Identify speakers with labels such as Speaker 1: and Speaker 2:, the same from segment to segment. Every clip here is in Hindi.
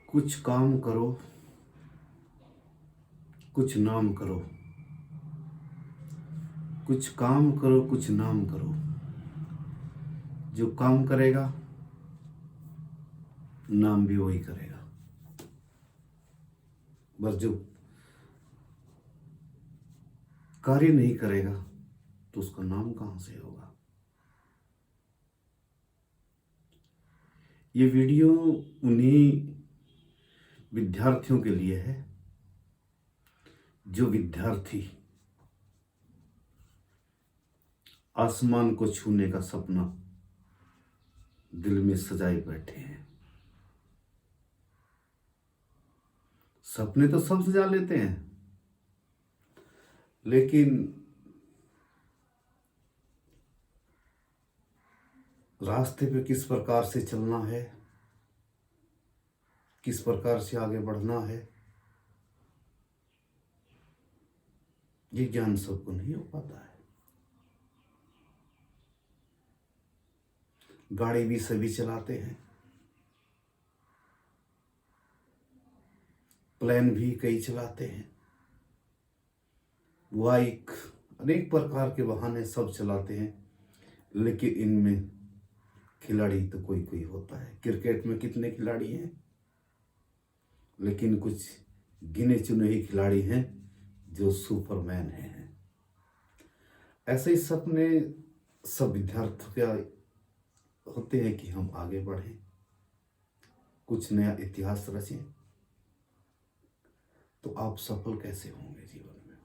Speaker 1: कुछ काम करो, कुछ नाम करो। कुछ काम करो, कुछ नाम करो। जो काम करेगा नाम भी वही करेगा। बस जो कार्य नहीं करेगा तो उसका नाम कहां से होगा। ये वीडियो उन्हीं विद्यार्थियों के लिए है जो विद्यार्थी आसमान को छूने का सपना दिल में सजाए बैठे हैं। सपने तो सब सजा लेते हैं, लेकिन रास्ते पे किस प्रकार से चलना है, किस प्रकार से आगे बढ़ना है, ये ज्ञान सबको नहीं हो पाता है। गाड़ी भी सभी चलाते हैं, प्लेन भी कई चलाते हैं, बाइक, अनेक प्रकार के वाहन सब चलाते हैं, लेकिन इनमें खिलाड़ी तो कोई कोई होता है। क्रिकेट में कितने खिलाड़ी हैं, लेकिन कुछ गिने चुने ही खिलाड़ी हैं जो सुपरमैन हैं। ऐसे ही सपने सब विद्यार्थियों के होते हैं कि हम आगे बढ़ें, कुछ नया इतिहास रचें। तो आप सफल कैसे होंगे जीवन में।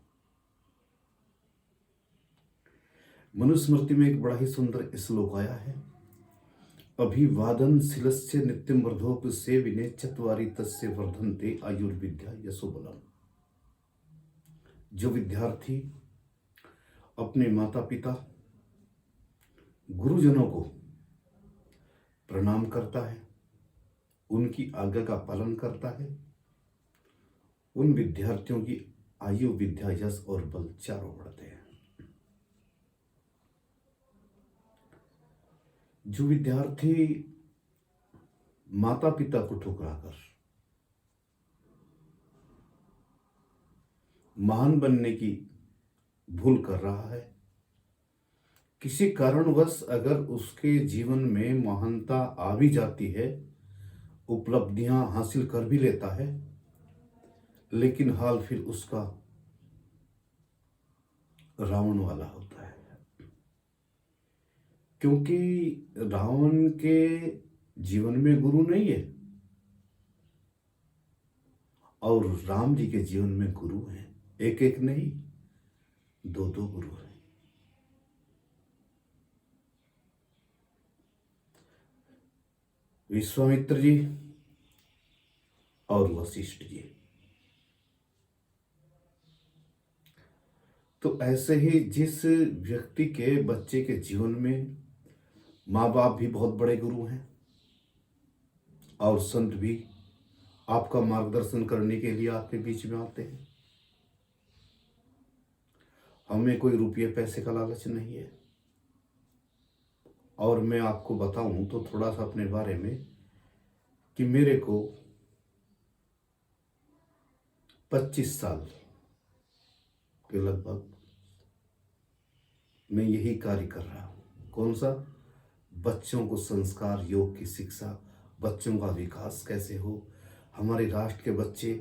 Speaker 1: मनुस्मृति में एक बड़ा ही सुंदर श्लोक आया है, अभिवादनशीलस्य नित्यं वर्धोपस्य विनय चत्वारि तस्य वर्धन्ते आयुर्विद्या यशोबलम। जो विद्यार्थी अपने माता पिता गुरुजनों को प्रणाम करता है, उनकी आज्ञा का पालन करता है, उन विद्यार्थियों की आयु विद्या यश और बल चारों बढ़ते हैं। जो विद्यार्थी माता पिता को ठुकराकर महान बनने की भूल कर रहा है, किसी कारणवश अगर उसके जीवन में महानता आ भी जाती है, उपलब्धियां हासिल कर भी लेता है, लेकिन हाल फिर उसका रावण वाला होता है। क्योंकि रावण के जीवन में गुरु नहीं है और राम जी के जीवन में गुरु हैं। एक एक नहीं, दो दो गुरु हैं। विश्वामित्र जी और वशिष्ठ जी। तो ऐसे ही जिस व्यक्ति के बच्चे के जीवन में माँ बाप भी बहुत बड़े गुरु हैं और संत भी आपका मार्गदर्शन करने के लिए आपके बीच में आते हैं। हमें कोई रुपये पैसे का लालच नहीं है। और मैं आपको बताऊं तो थोड़ा सा अपने बारे में कि मेरे को 25 साल के लगभग मैं यही कार्य कर रहा हूं। कौन सा? बच्चों को संस्कार, योग की शिक्षा, बच्चों का विकास कैसे हो, हमारे राष्ट्र के बच्चे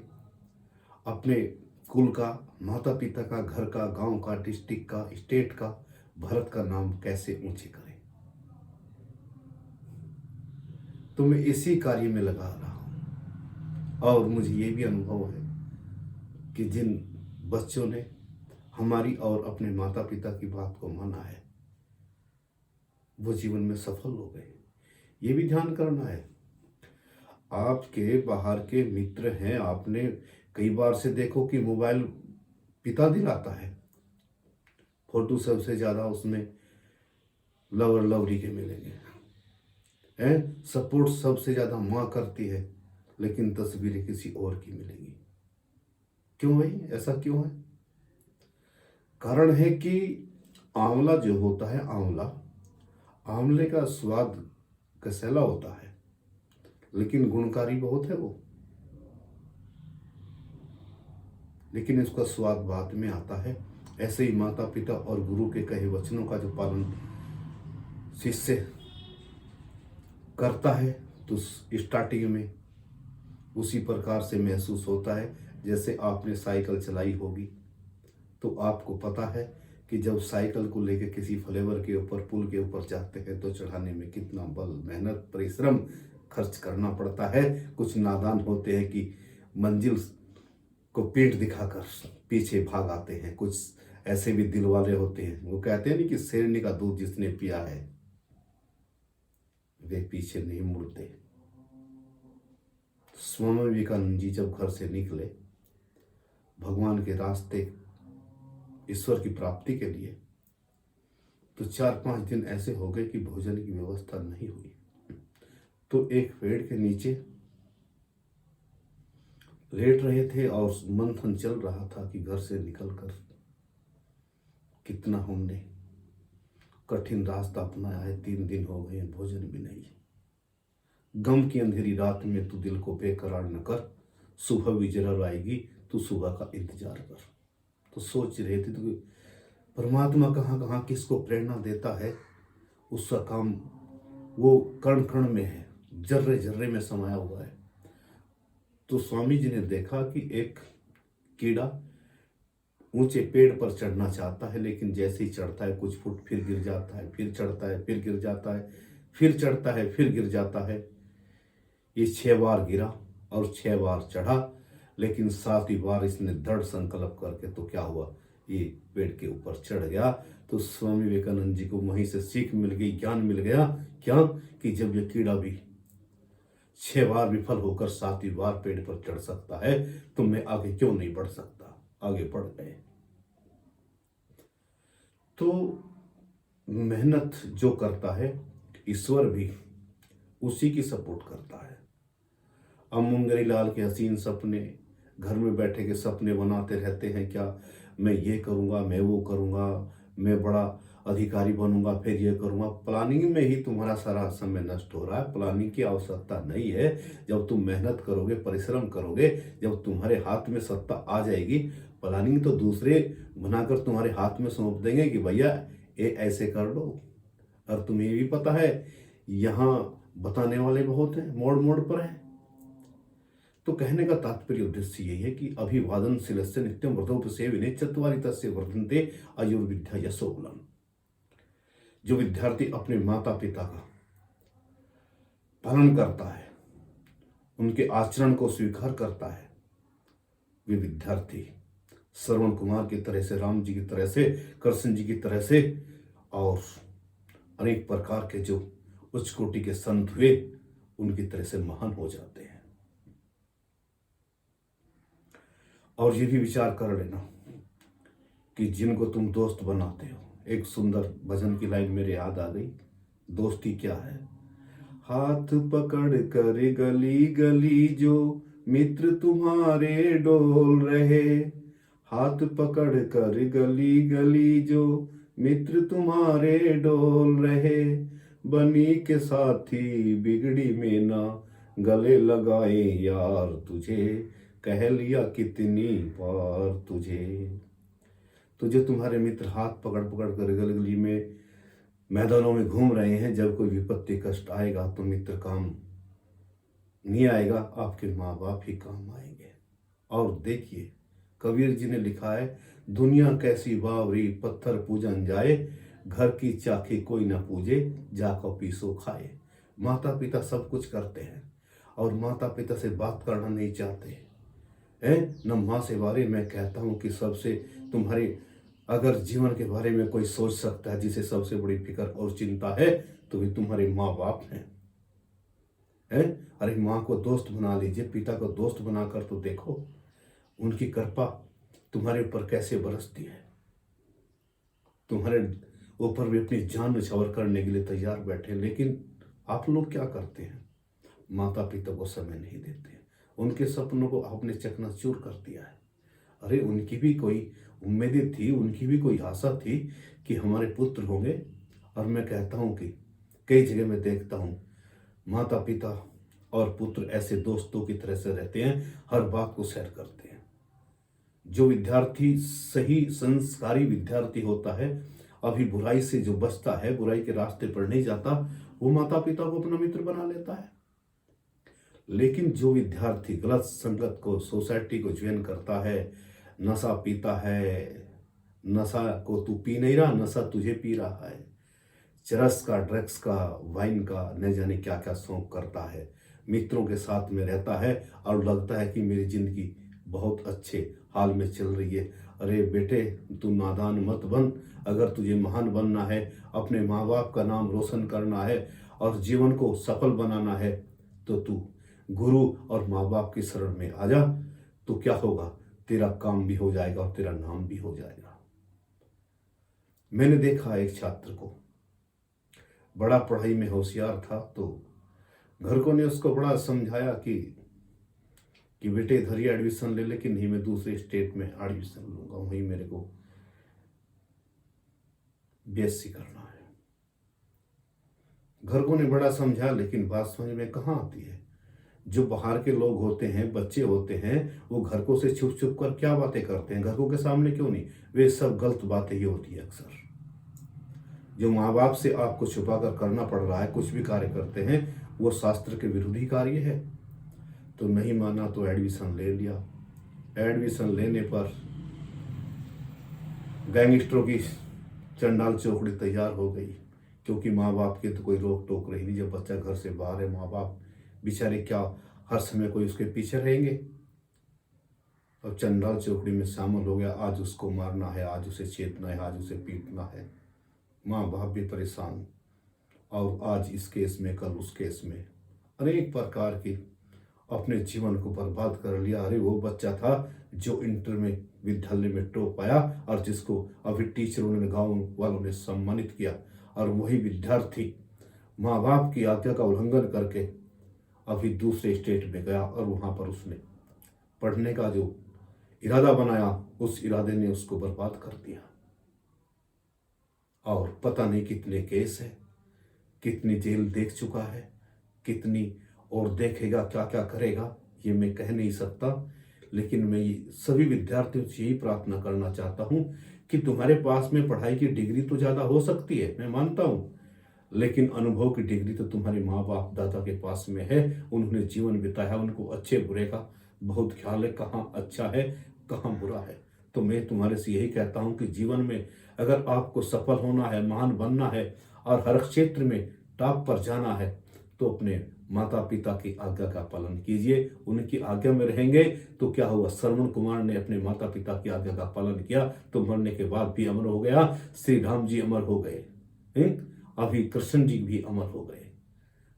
Speaker 1: अपने कुल का, माता पिता का, घर का, गांव का, डिस्ट्रिक्ट का, स्टेट का, भारत का नाम कैसे ऊंचे करें। तो मैं इसी कार्य में लगा रहा हूं और मुझे ये भी अनुभव है कि जिन बच्चों ने हमारी और अपने माता पिता की बात को माना है, वो जीवन में सफल हो गए। ये भी ध्यान करना है। आपके बाहर के मित्र हैं, आपने कई बार से देखो कि मोबाइल पिता दिलाता है, फोटो सबसे ज्यादा उसमें लवर लवरी के मिलेंगे, हैं सपोर्ट सबसे ज्यादा माँ करती है, लेकिन तस्वीरें किसी और की मिलेंगी। क्यों भाई, ऐसा क्यों है? कारण है कि आंवला जो होता है, आंवले का स्वाद कसैला होता है, लेकिन गुणकारी बहुत है वो। लेकिन इसका स्वाद बाद में आता है। ऐसे ही माता पिता और गुरु के कहे वचनों का जो पालन शिष्य करता है तो स्टार्टिंग में उसी प्रकार से महसूस होता है। जैसे आपने साइकिल चलाई होगी तो आपको पता है कि जब साइकिल को लेकर किसी फ्लेवर के ऊपर पुल के ऊपर जाते हैं तो चढ़ाने में कितना बल, मेहनत, परिश्रम खर्च करना पड़ता है। कुछ नादान होते हैं कि मंजिल को पीठ दिखाकर पीछे भाग आते हैं। कुछ ऐसे भी दिल वाले होते हैं, वो कहते हैं नहीं कि शेरनी का दूध जिसने पिया है वे पीछे नहीं मुड़ते। स्वामी विवेकानंद जी जब घर से निकले भगवान के रास्ते ईश्वर की प्राप्ति के लिए, तो 4-5 दिन ऐसे हो गए कि भोजन की व्यवस्था नहीं हुई। तो एक पेड़ के नीचे लेट रहे थे और मंथन चल रहा था कि घर से निकलकर कितना हमने कठिन रास्ता अपनाया है, 3 दिन हो गए, भोजन भी नहीं। गम की अंधेरी रात में तू दिल को बेकरार न कर, सुबह भी जरूर आएगी, तू सुबह का इंतजार कर। तो सोच रहे थे तो परमात्मा कहाँ कहाँ किसको प्रेरणा देता है, उसका काम वो कण कण में है, जर्रे जर्रे में समाया हुआ है। तो स्वामी जी ने देखा कि एक कीड़ा ऊंचे पेड़ पर चढ़ना चाहता है, लेकिन जैसे ही चढ़ता है कुछ फुट फिर गिर जाता है, फिर चढ़ता है, फिर गिर जाता है, फिर चढ़ता है, फिर गिर जाता है। ये 6 बार गिरा और 6 बार चढ़ा, लेकिन 7वीं बार इसने दृढ़ संकल्प करके तो क्या हुआ, ये पेड़ के ऊपर चढ़ गया। तो स्वामी विवेकानंद जी को वहीं से सीख मिल गई, ज्ञान मिल गया। क्या कि जब ये कीड़ा भी 6 बार विफल होकर 7वीं बार पेड़ पर चढ़ सकता है तो मैं आगे क्यों नहीं बढ़ सकता। आगे बढ़ गए। तो मेहनत जो करता है ईश्वर भी उसी की सपोर्ट करता है। अब मुंगरी लाल के हसीन सपने, घर में बैठे के सपने बनाते रहते हैं, क्या मैं ये करूँगा, मैं वो करूँगा, मैं बड़ा अधिकारी बनूंगा, फिर ये करूँगा। प्लानिंग में ही तुम्हारा सारा समय नष्ट हो रहा है। प्लानिंग की आवश्यकता नहीं है। जब तुम मेहनत करोगे, परिश्रम करोगे, जब तुम्हारे हाथ में सत्ता आ जाएगी, प्लानिंग तो दूसरे बनाकर तुम्हारे हाथ में सौंप देंगे कि भैया ये ऐसे कर लो। और तुम्हें भी पता है यहाँ बताने वाले बहुत हैं, मोड़ मोड़ पर हैं। तो कहने का तात्पर्य उद्देश्य यही है कि अभिवादनशीलस्य नित्यं व्रतोपसेविने चत्वारि तस्य वर्धन्ते आयुर्विद्या यशोबलम्। जो विद्यार्थी अपने माता पिता का पालन करता है, उनके आचरण को स्वीकार करता है, वे विद्यार्थी श्रवण कुमार की तरह से, राम जी की तरह से, कृष्ण जी की तरह से और अनेक प्रकार के जो उच्च कोटि के संत हुए उनकी तरह से महान हो जाते हैं। और ये भी विचार कर लेना कि जिनको तुम दोस्त बनाते हो, एक सुंदर भजन की लाइन मेरे याद आ गई। दोस्ती क्या है? हाथ पकड़ कर गली गली जो मित्र तुम्हारे डोल रहे, हाथ पकड़ कर गली गली जो मित्र तुम्हारे डोल रहे, बनी के साथी बिगड़ी में ना गले लगाए यार तुझे, कह लिया कितनी बार तुझे। तो जो तुम्हारे मित्र हाथ पकड़ पकड़ कर गली गली में मैदानों में घूम रहे हैं, जब कोई विपत्ति कष्ट आएगा तो मित्र काम नहीं आएगा, आपके माँ बाप ही काम आएंगे। और देखिए कबीर जी ने लिखा है, दुनिया कैसी बावरी पत्थर पूजन जाए, घर की चाखी कोई ना पूजे, जाको पीसो खाए। माता पिता सब कुछ करते हैं और माता पिता से बात करना नहीं चाहते हैं न माँ से बारे। मैं कहता हूँ कि सबसे तुम्हारे अगर जीवन के बारे में कोई सोच सकता है जिसे सबसे बड़ी फिक्र और चिंता है तो वे तुम्हारे माँ बाप हैं। अरे माँ को दोस्त बना लीजिए, पिता को दोस्त बनाकर तो देखो उनकी कृपा तुम्हारे ऊपर कैसे बरसती है। तुम्हारे ऊपर भी अपनी जान न्यौछावर करने के लिए तैयार बैठे, लेकिन आप लोग क्या करते हैं? माता पिता को समय नहीं देते, उनके सपनों को आपने चकनाचूर कर दिया है। अरे उनकी भी कोई उम्मीदें थी, उनकी भी कोई आशा थी कि हमारे पुत्र होंगे। और मैं कहता हूँ कि कई जगह मैं देखता हूँ माता पिता और पुत्र ऐसे दोस्तों की तरह से रहते हैं, हर बात को शेयर करते हैं। जो विद्यार्थी सही संस्कारी विद्यार्थी होता है, अभी बुराई से जो बचता है, बुराई के रास्ते पर नहीं जाता, वो माता पिता को अपना मित्र बना लेता है। लेकिन जो विद्यार्थी गलत संगत को, सोसाइटी को ज्वाइन करता है, नशा पीता है, नशा को तू पी नहीं रहा, नशा तुझे पी रहा है, चरस का, ड्रग्स का, वाइन का, न जाने क्या क्या शौक करता है, मित्रों के साथ में रहता है और लगता है कि मेरी जिंदगी बहुत अच्छे हाल में चल रही है। अरे बेटे, तू नादान मत बन। अगर तुझे महान बनना है, अपने माँ बाप का नाम रोशन करना है और जीवन को सफल बनाना है, तो तू गुरु और माँ बाप की शरण में आ जा। तो क्या होगा, तेरा काम भी हो जाएगा और तेरा नाम भी हो जाएगा। मैंने देखा एक छात्र को, बड़ा पढ़ाई में होशियार था, तो घर को ने उसको बड़ा समझाया कि बेटे इधर ही एडमिशन ले, लेकिन नहीं, मैं दूसरे स्टेट में एडमिशन लूंगा, वहीं मेरे को बीएससी करना है। घर को ने बड़ा समझा, लेकिन बात समझ में कहाँ आती है। जो बाहर के लोग होते हैं, बच्चे होते हैं, वो घर को से छुप छुप कर क्या बातें करते हैं, घर को के सामने क्यों नहीं, वे सब गलत बातें ही होती है अक्सर। जो माँ बाप से आपको छुपा कर करना पड़ रहा है, कुछ भी कार्य करते हैं, वो शास्त्र के विरोधी कार्य है। तो नहीं माना तो एडमिशन ले लिया। एडमिशन लेने पर गैंगस्टरों की चंडाल चौकड़ी तैयार हो गई, क्योंकि माँ बाप की तो कोई रोक टोक रही नहीं। जब बच्चा घर से बाहर है, माँ बाप बेचारे क्या हर समय कोई उसके पीछे रहेंगे। और चंडाल चौकड़ी में शामिल हो गया। आज उसको मारना है, आज उसे चेतना है, आज उसे पीटना है। माँ बाप भी परेशान, और आज इस केस में, कल उस केस में, अनेक प्रकार की अपने जीवन को बर्बाद कर लिया। अरे वो बच्चा था जो इंटर में विद्यालय में टॉप आया और जिसको अभी टीचरों ने, गाँव वालों ने सम्मानित किया, और वही विद्यार्थी माँ बाप की आज्ञा का उल्लंघन करके अभी दूसरे स्टेट में गया और वहाँ पर उसने पढ़ने का जो इरादा बनाया, उस इरादे ने उसको बर्बाद कर दिया। और पता नहीं कितने केस है, कितनी जेल देख चुका है, कितनी और देखेगा, क्या क्या करेगा, ये मैं कह नहीं सकता। लेकिन मैं सभी विद्यार्थियों से यही प्रार्थना करना चाहता हूँ कि तुम्हारे पास में पढ़ाई की डिग्री तो ज़्यादा हो सकती है, मैं मानता हूँ, लेकिन अनुभव की डिग्री तो तुम्हारे माँ बाप दादा के पास में है। उन्होंने जीवन बिताया, उनको अच्छे बुरे का बहुत ख्याल है, कहाँ अच्छा है, कहाँ बुरा है। तो मैं तुम्हारे से यही कहता हूँ कि जीवन में अगर आपको सफल होना है, महान बनना है और हर क्षेत्र में टॉप पर जाना है, तो अपने माता पिता की आज्ञा का पालन कीजिए। उनकी आज्ञा में रहेंगे तो क्या हुआ, श्रवण कुमार ने अपने माता पिता की आज्ञा का पालन किया तो मरने के बाद भी अमर हो गया। श्री राम जी अमर हो गए, अभी कृष्ण जी भी अमर हो गए,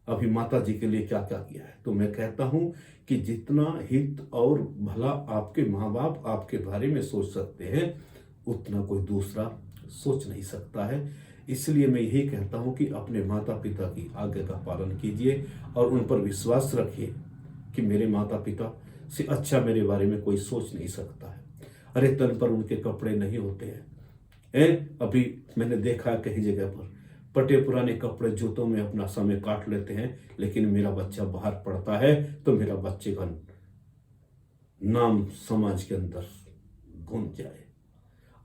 Speaker 1: अभी माता जी के लिए क्या क्या किया है। तो मैं कहता हूं कि जितना हित और भला आपके माँ बाप आपके बारे में सोच सकते हैं, उतना कोई दूसरा सोच नहीं सकता है। इसलिए मैं यही कहता हूं कि अपने माता पिता की आज्ञा का पालन कीजिए और उन पर विश्वास रखिए कि मेरे माता पिता से अच्छा मेरे बारे में कोई सोच नहीं सकता है। अरे तन पर उनके कपड़े नहीं होते हैं। अभी मैंने देखा है कई जगह पर पटे पुराने कपड़े जूतों में अपना समय काट लेते हैं, लेकिन मेरा बच्चा बाहर पढ़ता है तो मेरा बच्चे का नाम समाज के अंदर गूंज जाए।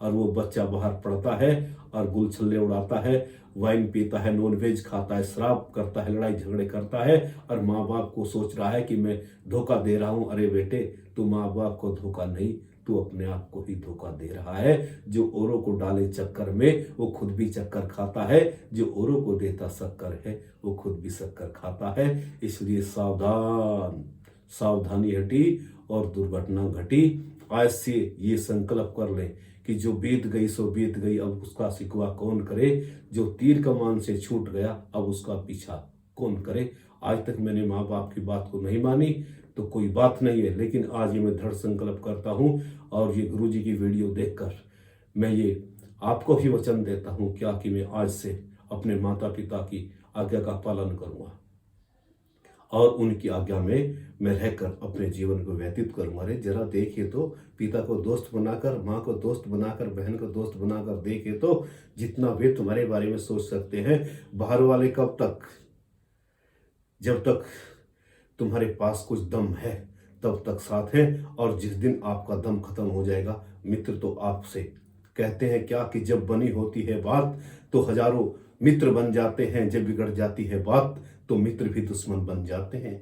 Speaker 1: और वो बच्चा बाहर पढ़ता है और गुलछल्ले उड़ाता है, वाइन पीता है, नॉनवेज खाता है, शराब करता है, लड़ाई झगड़े करता है और माँ बाप को सोच रहा है कि मैं धोखा दे रहा हूँ। अरे बेटे, तू माँ बाप को धोखा नहीं, तू अपने आप को ही धोखा दे रहा है। जो औरों को डाले चक्कर में वो खुद भी चक्कर खाता है, जो औरों को देता शक्कर है वो खुद भी शक्कर खाता है। इसलिए सावधान, सावधानी हटी और दुर्घटना घटी। आज से ये संकल्प कर ले कि जो बीत गई सो बीत गई, अब उसका सिकवा कौन करे। जो तीर कमान से छूट गया, अब उसका पीछा कौन करे। आज तक मैंने माँ बाप की बात को नहीं मानी तो कोई बात नहीं है, लेकिन आज ये मैं दृढ़ संकल्प करता हूँ और ये गुरुजी की वीडियो देखकर मैं ये आपको भी वचन देता हूँ क्या कि मैं आज से अपने माता पिता की आज्ञा का पालन करूँगा और उनकी आज्ञा में मैं रहकर अपने जीवन को व्यतीत करूँगा। अरे जरा देखिए तो, पिता को दोस्त बनाकर, माँ को दोस्त बनाकर, बहन को दोस्त बनाकर देखिए तो, जितना वे तुम्हारे बारे में सोच सकते हैं। बाहर वाले कब तक, जब तक तुम्हारे पास कुछ दम है तब तक साथ हैं, और जिस दिन आपका दम खत्म हो जाएगा, मित्र तो आपसे कहते हैं क्या कि जब बनी होती है बात तो हजारों मित्र बन जाते हैं, जब बिगड़ जाती है बात तो मित्र भी दुश्मन बन जाते हैं।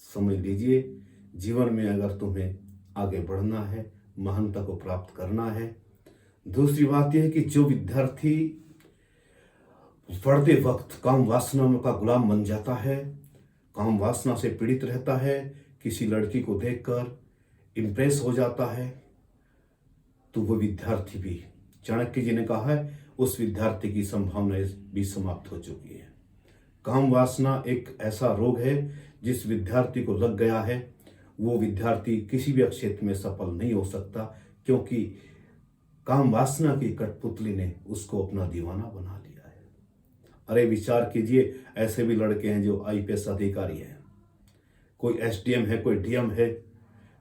Speaker 1: समझ लीजिए, जीवन में अगर तुम्हें आगे बढ़ना है, महानता को प्राप्त करना है। दूसरी बात यह है कि जो विद्यार्थी पढ़ते वक्त काम वासना का गुलाम बन जाता है, काम वासना से पीड़ित रहता है, किसी लड़की को देखकर इम्प्रेस हो जाता है, तो वो विद्यार्थी भी, चाणक्य जी ने कहा है, उस विद्यार्थी की संभावनाएं भी समाप्त हो चुकी है। काम वासना एक ऐसा रोग है, जिस विद्यार्थी को लग गया है वो विद्यार्थी किसी भी क्षेत्र में सफल नहीं हो सकता, क्योंकि काम वासना की कठपुतली ने उसको अपना दीवाना बना लिया है। अरे विचार कीजिए, ऐसे भी लड़के हैं जो आईपीएस अधिकारी हैं, कोई एसडीएम है, कोई डीएम है,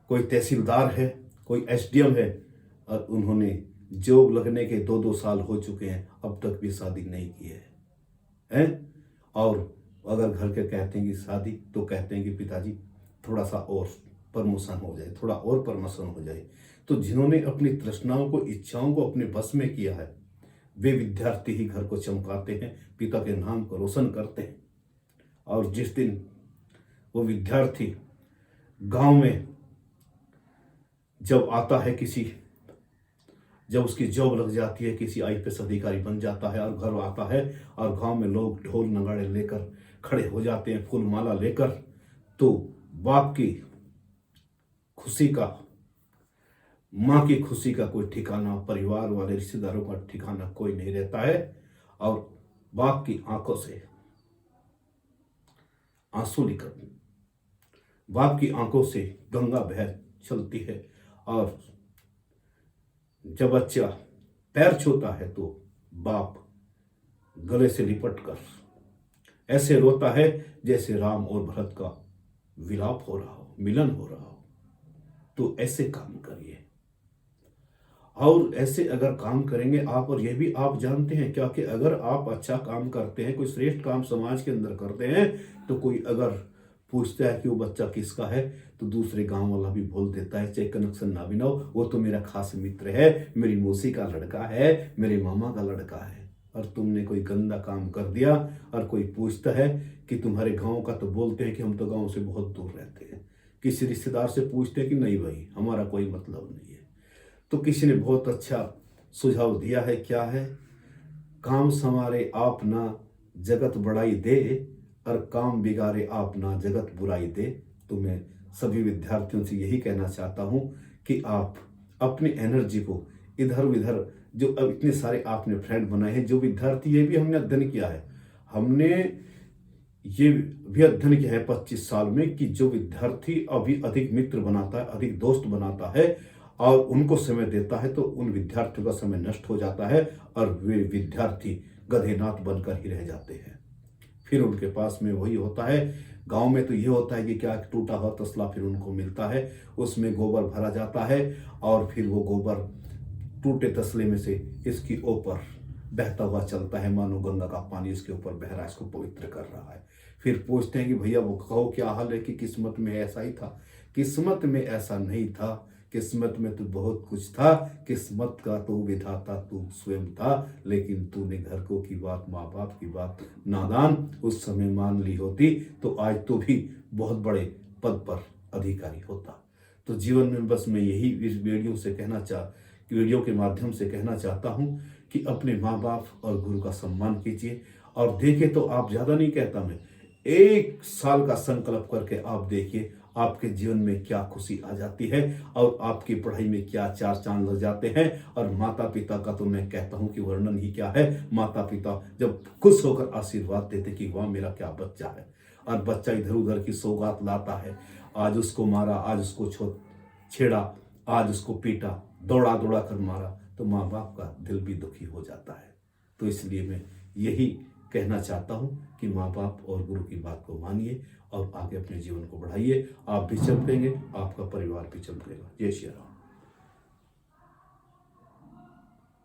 Speaker 1: कोई तहसीलदार है, कोई एसडीएम है, और उन्होंने जॉब लगने के 2-2 साल हो चुके हैं, अब तक भी शादी नहीं की है? और अगर घर के कहते हैं कि शादी, तो कहते हैं कि पिताजी थोड़ा सा और प्रमोशन हो जाए, थोड़ा और प्रमोशन हो जाए। तो जिन्होंने अपनी तृष्णाओं को, इच्छाओं को अपने बस में किया है, वे विद्यार्थी ही घर को चमकाते हैं, पिता के नाम को रोशन करते हैं। और जिस दिन वो विद्यार्थी गांव में जब आता है, जब उसकी जॉब लग जाती है, किसी आईपीएस अधिकारी बन जाता है और घर आता है, और गांव में लोग ढोल नगाड़े लेकर खड़े हो जाते हैं, फूल माला लेकर, तो बाप की खुशी का, माँ की खुशी का कोई ठिकाना, परिवार वाले रिश्तेदारों का ठिकाना कोई नहीं रहता है। और बाप की आंखों से आंसू निकल, बाप की आंखों से गंगा बह चलती है, और जब बच्चा पैर छूता है तो बाप गले से लिपट कर ऐसे रोता है जैसे राम और भरत का विलाप हो रहा हो, मिलन हो रहा हो। तो ऐसे काम करिए, और ऐसे अगर काम करेंगे आप, और यह भी आप जानते हैं क्या कि अगर आप अच्छा काम करते हैं, कोई श्रेष्ठ काम समाज के अंदर करते हैं, तो कोई अगर पूछता है कि वो बच्चा किसका है, तो दूसरे गांव वाला भी बोल देता है, चाहे कनेक्शन ना भी ना हो, वो तो मेरा खास मित्र है, मेरी मौसी का लड़का है, मेरे मामा का लड़का है। और तुमने कोई गंदा काम कर दिया, और कोई पूछता है कि तुम्हारे गांव का, तो बोलते हैं कि हम तो गांव से बहुत दूर रहते हैं। किसी रिश्तेदार से पूछते हैं कि नहीं भाई, हमारा कोई मतलब नहीं है। तो किसी ने बहुत अच्छा सुझाव दिया है, क्या है, काम संवारे आप ना जगत बढ़ाई दे, और काम बिगाड़े आप ना जगत बुराई दे। तो मैं सभी विद्यार्थियों से यही कहना चाहता हूँ कि आप अपनी एनर्जी को इधर उधर, जो अब इतने सारे आपने फ्रेंड बनाए हैं, जो विद्यार्थी, ये भी हमने अध्ययन किया है, हमने ये भी अध्ययन किया है 25 साल में, कि जो विद्यार्थी अभी अधिक मित्र बनाता है, अधिक दोस्त बनाता है और उनको समय देता है, तो उन विद्यार्थियों का समय नष्ट हो जाता है, और वे विद्यार्थी गधेनाथ बनकर ही रह जाते हैं। फिर उनके पास में वही होता है, गांव में तो ये होता है कि क्या, टूटा हुआ तसला फिर उनको मिलता है, उसमें गोबर भरा जाता है, और फिर वो गोबर टूटे तसले में से इसकी ऊपर बहता हुआ चलता है, मानो गंगा का पानी इसके ऊपर बह रहा है, इसको पवित्र कर रहा है। फिर पूछते हैं कि भैया वो कहो क्या हाल है, कि किस्मत में ऐसा ही था। किस्मत में ऐसा नहीं था, किस्मत में तो बहुत कुछ था, किस्मत का तो विधाता तू स्वयं था, लेकिन तूने घर को की बात, माँ बाप की बात नादान उस समय मान ली होती, तो आज तो भी बहुत बड़े पद पर अधिकारी होता। तो जीवन में बस मैं यही इस वीडियो के माध्यम से कहना चाहता हूँ कि अपने माँ बाप और गुरु का सम्मान कीजिए। और देखिए, तो आप ज़्यादा नहीं कहता मैं, 1 साल का संकल्प करके आप देखिए, आपके जीवन में क्या खुशी आ जाती है, और आपकी पढ़ाई में क्या 4 चांद लग जाते हैं। और माता पिता का तो मैं कहता हूं कि वर्णन ही क्या है। माता पिता जब खुश होकर आशीर्वाद देते कि वाह मेरा क्या बच्चा है, और बच्चा इधर उधर की सौगात लाता है, आज उसको मारा, आज उसको छेड़ा, आज उसको पीटा, दौड़ा दौड़ा कर मारा, तो माँ बाप का दिल भी दुखी हो जाता है। तो इसलिए मैं यही कहना चाहता हूँ कि माँ बाप और गुरु की बात को मानिए, और आगे अपने जीवन को बढ़ाइए। आप भी चमकेंगे, आपका परिवार भी चमकेगा। जय श्री राम।